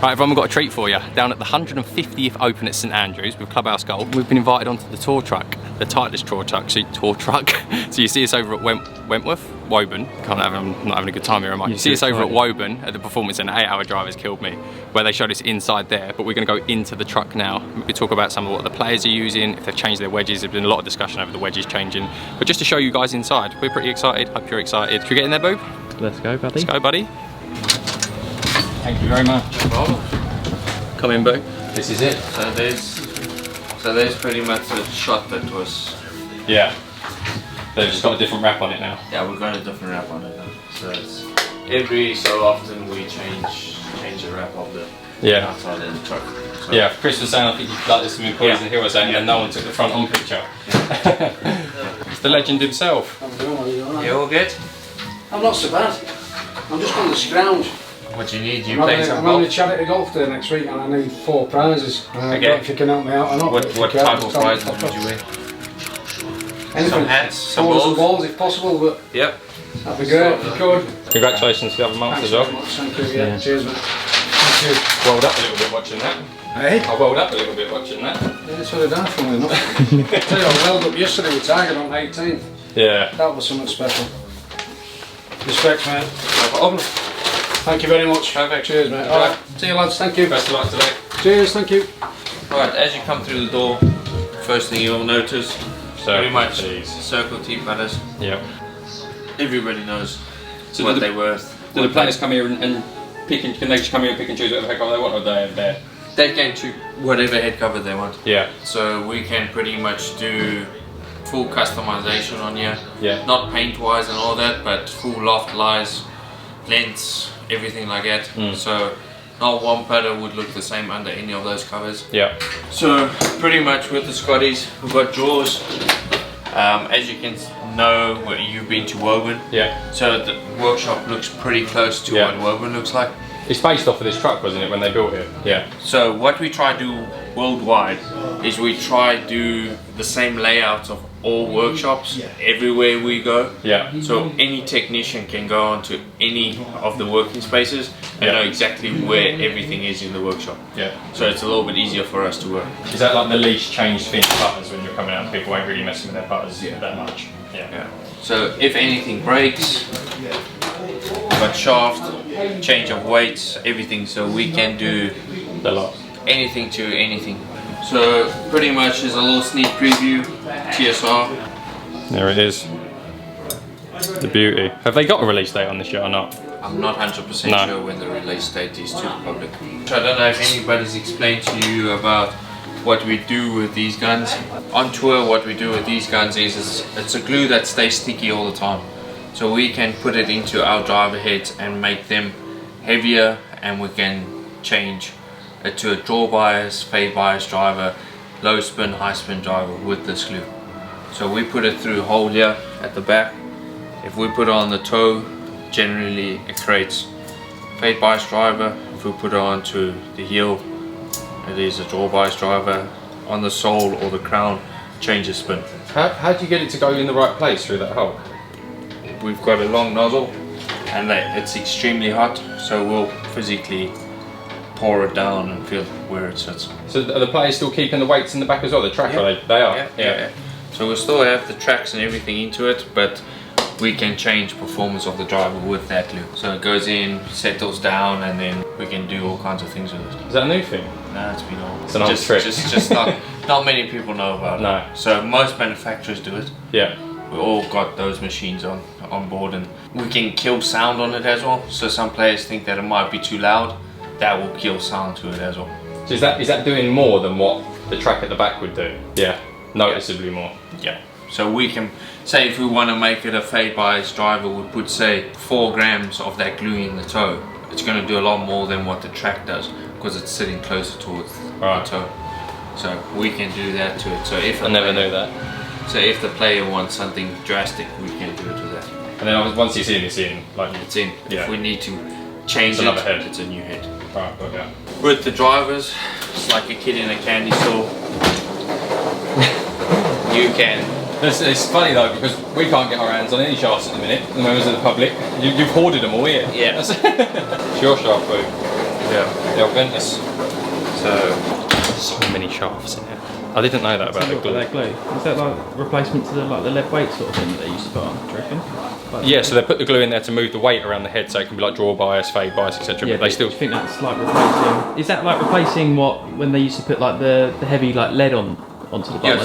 Right, everyone, we've got a treat for you. Down at the 150th Open at St Andrews with Clubhouse Golf, we've been invited onto the tour truck, the Titleist truck. So you see us over at Wentworth? Woburn. I'm not having a good time here, am I? You see us over at Woburn at the Performance Centre, 8 Hour Drive has killed me, where they showed us inside there, but we're going to go into the truck now. We talk about some of what the players are using, if they've changed their wedges. There's been a lot of discussion over the wedges changing, but just to show you guys inside, we're pretty excited. Hope you're excited. Should we get in there, Boob? Let's go, buddy. Let's go, buddy. Thank you very much. No problem. Come in, Boo. This is it. So there's pretty much a shot that was. Yeah. They've just got a different wrap on it now. Yeah, we've got a different wrap on it now. So it's every so often we change the wrap of the outside of the truck. So yeah, Chris was saying I think you'd like this swimming pool, and here was saying that no one took the front on picture. It's the legend himself. How are you doing? You all good? I'm not so bad. I'm just on the scrounge. What you need? I'm having a charity golf day next week and I need 4 prizes. I don't know if you can help me out or not. What type of prizes would you win? Anything. Some hats, some balls. balls If possible, but yep. that'd be great if you could. Congratulations to the other month as well. Thank you, yeah. Cheers, mate. Thank you. Welled up a little bit watching that. Hey? I welled up a little bit watching that. Yeah, that's what I done for me enough. I tell you, I welled up yesterday with Tiger on 18th. Yeah. That was something special. Respect, mate. No problem. Thank you very much. Perfect. Cheers, mate. Alright, see you lads, thank you. Best of luck today. Cheers, thank you. Alright, as you come through the door, first thing you'll notice, pretty much circle T putters. Yep. Everybody knows So what they're worth. Do the players come here and pick and can they just come here and pick and choose whatever head cover they want, or they have there? They can choose whatever head cover they want. Yeah. So we can pretty much do full customization on here. Yeah. Not paint wise and all that, but full loft lies, lengths, everything like that. So not one putter would look the same under any of those covers. Yeah. So pretty much with the Scotties, we've got drawers. As you can know, you've been to Woburn. Yeah. So the workshop looks pretty close to what Woburn looks like. It's based off of this truck, wasn't it, when they built it? Yeah. So what we try to do worldwide is we try to do the same layouts of all workshops everywhere we go. Yeah. So any technician can go onto any of the working spaces and know exactly where everything is in the workshop. Yeah. So it's a little bit easier for us to work. Is that like the least changed thing putters when you're coming out? People ain't really messing with their putters that much. Yeah. So if anything breaks, but shaft, change of weights, everything, so we can do A lot. anything to anything. So pretty much is a little sneak preview, TSR. There it is. The beauty. Have they got a release date on this yet or not? I'm not 100% sure when the release date is to the public. So I don't know if anybody's explained to you about what we do with these guns. On tour, what we do with these guns is it's a glue that stays sticky all the time. So we can put it into our driver heads and make them heavier, and we can change it to a draw bias, fade bias driver, low spin, high spin driver with this glue. So we put it through a hole here at the back. If we put it on the toe, generally it creates fade bias driver. If we put it onto the heel, it is a draw bias driver. On the sole or the crown, change the spin. How do you get it to go in the right place through that hole? We've got a long nozzle and it's extremely hot, so we'll physically pour it down and feel where it sits. So are the players still keeping the weights in the back as well, the track? Yeah. Or they are? Yeah. So we'll still have the tracks and everything into it, but we can change performance of the driver with that glue. So it goes in, settles down, and then we can do all kinds of things with it. Is that a new thing? No, it's been old. It's an old trick. Just not many people know about it. No. So most manufacturers do it. Yeah. We all got those machines on board, and we can kill sound on it as well. So some players think that it might be too loud. That will kill sound to it as well. So is that doing more than what the track at the back would do? Yeah. Noticeably more. Yeah. So we can say if we want to make it a fade bias driver, we put say 4 grams of that glue in the toe. It's going to do a lot more than what the track does because it's sitting closer towards the toe. So we can do that to it. So if I never knew that. So if the player wants something drastic, we can do it with that. And then once it's in, like it's in. Yeah. If we need to change another head. it's a new head. Right, okay. With the drivers, it's like a kid in a candy store. You can. It's funny though, because we can't get our hands on any shafts at the minute, the members of the public. You've hoarded them all here. Yeah. It's your shaft, Boo. Yeah, the Ventus. So many shafts in here. I didn't know that about the glue. That glue. Is that like replacement to the lead weight sort of thing that they used to put on, do you reckon? Like Yeah, so they put the glue in there to move the weight around the head so it can be like draw bias, fade bias, etc. Yeah, but they still... Do you think that's like replacing... Is that like replacing what, when they used to put like the heavy like lead onto the bottom?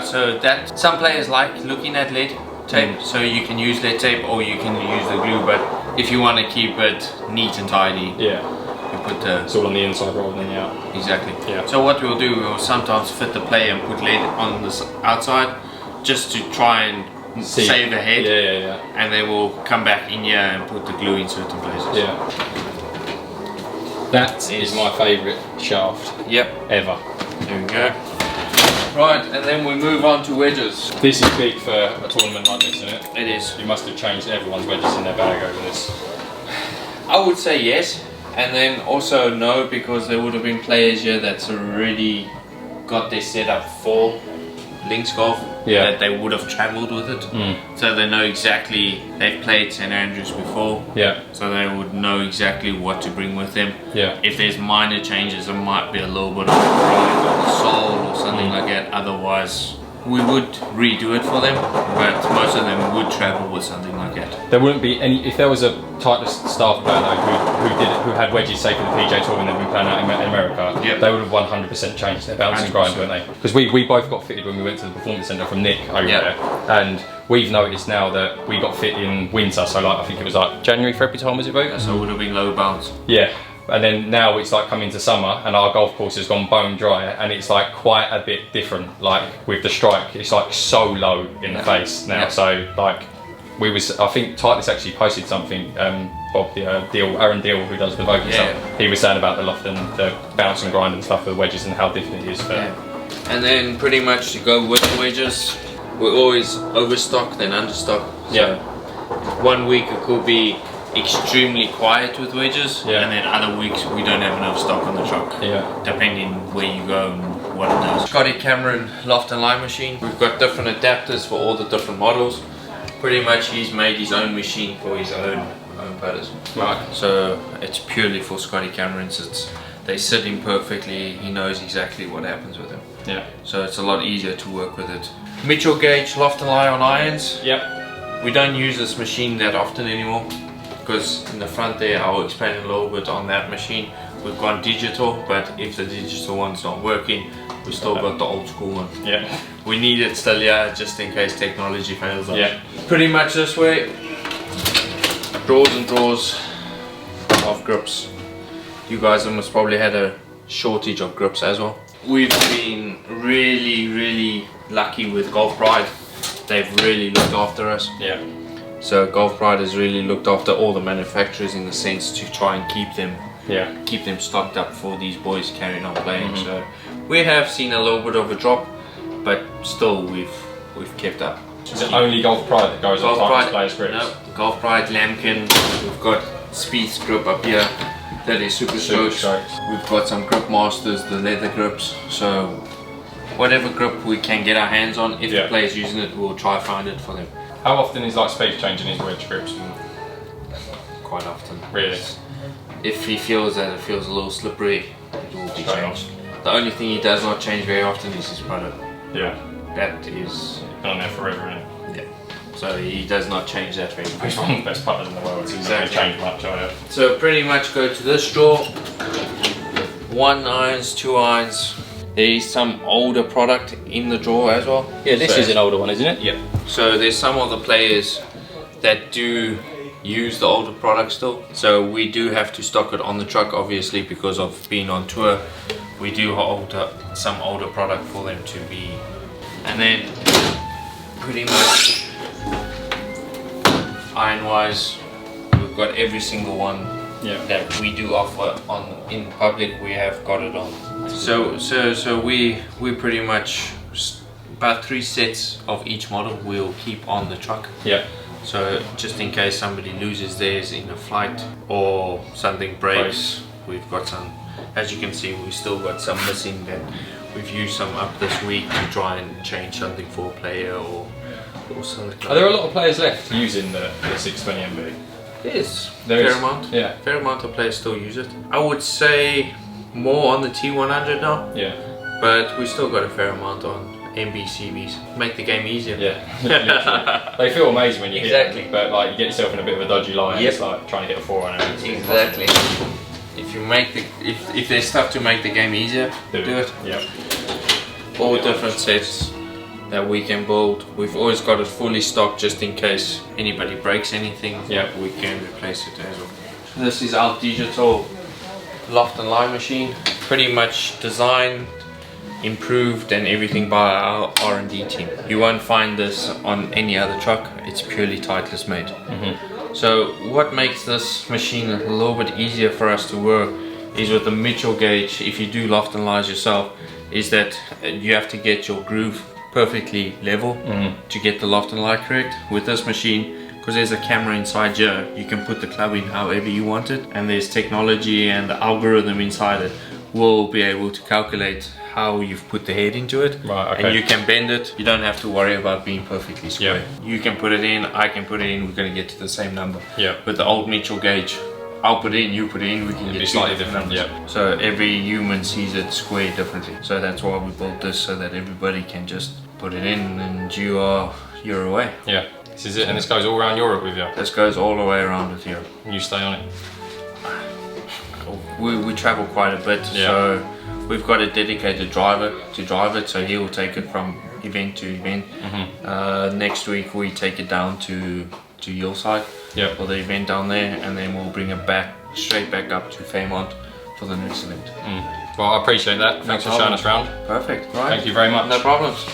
So that some players like looking at lead tape, so you can use lead tape or you can use the glue, but if you want to keep it neat and tidy, you put the... It's all on the inside rather than the out. Exactly. Yeah. So what we'll do, we'll sometimes fit the player and put lead on the outside just to try and save a head. And then we'll come back in here and put the glue in certain places. That is my favourite shaft ever. There we go. Right, and then we move on to wedges. This is big for a tournament like this, isn't it? It is. You must have changed everyone's wedges in their bag over this. I would say yes, and then also no, because there would have been players here that's already got their setup for links golf, that they would have travelled with it, so they know exactly, they've played St Andrews before, so they would know exactly what to bring with them. If there's minor changes, there might be a little bit of ride on the sole or something like that, otherwise we would redo it for them, but most of them would travel with something like that. There wouldn't be any, if there was a Titleist staff player though who had wedges say for the PJ Tour when they've been playing out in America, they would have 100% changed their bounce and grind, wouldn't they? Because we both got fitted when we went to the performance centre from Nick over there, and we've noticed now that we got fit in winter, so like I think it was like January, February time was it, Boot? So it would have been low bounce. And then now it's like coming to summer and our golf course has gone bone dry and it's like quite a bit different, like with the strike, it's like so low in the face now. So like I think Titleist actually posted something, Bob, Aaron Deal, who does the Vogue stuff, he was saying about the Loft and the bounce and grind and stuff for the wedges and how different it is for... And then pretty much to go with the wedges, we're always overstock then understock. So 1 week it could be extremely quiet with wedges, and then other weeks we don't have enough stock on the truck, depending where you go and what it does. Scotty Cameron Loft and line machine. We've got different adapters for all the different models. Pretty much he's made his own machine for his own putters. So it's purely for Scotty Cameron's. They sit him perfectly, he knows exactly what happens with them. So it's a lot easier to work with it. Mitchell gauge Loft and line on irons. We don't use this machine that often anymore, because in the front there, I'll explain a little bit on that machine. We've gone digital, but if the digital one's not working, we've still got the old school one. We need it still, just in case technology fails us. Pretty much this way, drawers and drawers of grips. You guys have most probably had a shortage of grips as well. We've been really lucky with Golf Pride. They've really looked after us. So Golf Pride has really looked after all the manufacturers in the sense to try and keep them stocked up for these boys carrying on playing. So we have seen a little bit of a drop, but still we've kept up. Is it only Golf Pride that goes on Titleist players' grips? No, Golf Pride, Lambkin, we've got Speed's grip up here, that is Super Strokes. We've got some Grip Masters, the leather grips, so whatever grip we can get our hands on, if the player's using it, we'll try find it for them. How often is like Speed changing his wedge grips? Quite often. Really? If he feels that it feels a little slippery, it will be changed. The only thing he does not change very often is his putter. That is on there forever, isn't it? So he does not change that very much. He's one of the best putters in the world, so he doesn't change much either. So pretty much go to this drawer. 1 irons, 2 irons. There is some older product in the drawer as well. This is an older one, isn't it? So there's some of the players that do use the older product still. So we do have to stock it on the truck, obviously, because of being on tour. We do hold some older product for them to be. And then pretty much iron wise, we've got every single one that we do offer in public. We have got it on. So we pretty much about 3 sets of each model we'll keep on the truck. So just in case somebody loses theirs in a flight or something breaks, we've got some. As you can see, we've still got some missing that we've used some up this week to try and change something for a player or something like that. Are there a lot of players left using the 620 MB? Yes, There fair is. amount. Yeah. Fair amount of players still use it. I would say more on the T100 now, Yeah. but we still got a fair amount on MBCBs. Make the game easier. Yeah. Literally. They feel amazing when you Exactly. hit them, but like you get yourself in a bit of a dodgy line. Yep. It's like trying to hit a 400. Exactly. If you make the if there's stuff to make the game easier, do it. Yeah. All different sets that we can build. We've always got it fully stocked just in case anybody breaks anything. Yeah. We can replace it as well. This is our digital loft and line machine. Pretty much designed, improved and everything by our R&D team. You won't find this on any other truck. It's purely Titleist made. So what makes this machine a little bit easier for us to work is with the Mitchell gauge. If you do loft and lines yourself, is that you have to get your groove perfectly level to get the loft and lie correct. With this machine, because there's a camera inside here, you can put the club in however you want it, and there's technology and the algorithm inside it will be able to calculate how you've put the head into it. Right, okay. And you can bend it. You don't have to worry about being perfectly square. You can put it in, I can put it in, we're going to get to the same number. Yeah. With the old Mitchell gauge, I'll put it in, you put it in, we can It'd get be two slightly different different, numbers. So every human sees it square differently. So that's why we built this, so that everybody can just put it in and you're away. Yeah. This is it, and this goes all around Europe with you. This goes all the way around with Europe. And you stay on it. We travel quite a bit, so we've got a dedicated driver to drive it, so he will take it from event to event. Next week we take it down to Hillside for the event down there, and then we'll bring it back straight back up to Fairmont for the next event. Well, I appreciate that. Thanks for showing us around. Perfect. Right. Thank you very much. No problems.